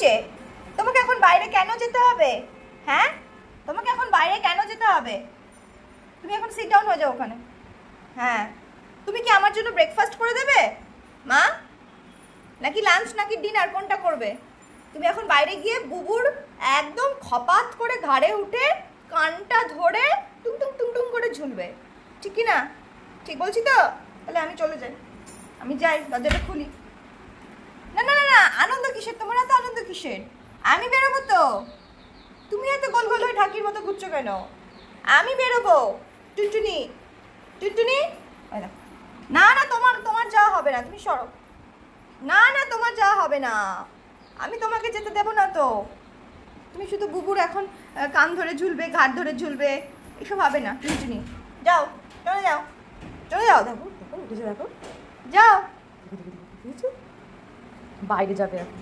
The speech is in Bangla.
কিসে? তোমাকে এখন বাইরে কেন যেতে হবে? হ্যাঁ, তোমাকে এখন বাইরে কেন যেতে হবে? তুমি এখন সিট ডাউন হয়ে যাও ওখানে। হ্যাঁ, তুমি কি আমার জন্য ব্রেকফাস্ট করে দেবে মা, নাকি লাঞ্চ নাকি ডিনার, কোনটা করবে? তুমি এখন বাইরে গিয়ে বুবুর একদম খপাত করে ঘাড়ে উঠে কানটা ধরে টুং টুং টুং টুং করে ঝুলবে, ঠিক কি না? ঠিক বলছি তো? তাহলে আমি চলে যাই, আমি যাই, দরজাটা খুলি। না না না না, আনন্দ কিসের? তোমার এত আনন্দ কিসের? আমি বেরোবো তো। তুমি এত গোল গোল হয়ে ঢাকির মতো ঘুরছো কেন? আমি বেরোবো। টুনটুনি, টুনটুনি, না না, তোমার যাওয়া হবে না, তুমি সরো। না না, তোমার যাওয়া হবে না, আমি তোমাকে যেতে দেবো না তো। তুমি শুধু বুবুর এখন কান ধরে ঝুলবে, ঘাট ধরে ঝুলবে, এসব হবে না। টুনটুনি যাও, চলে যাও, চলে যাও। দেখো দেখো, উঠেছে দেখো, যাও, বাইরে যাবে এখন।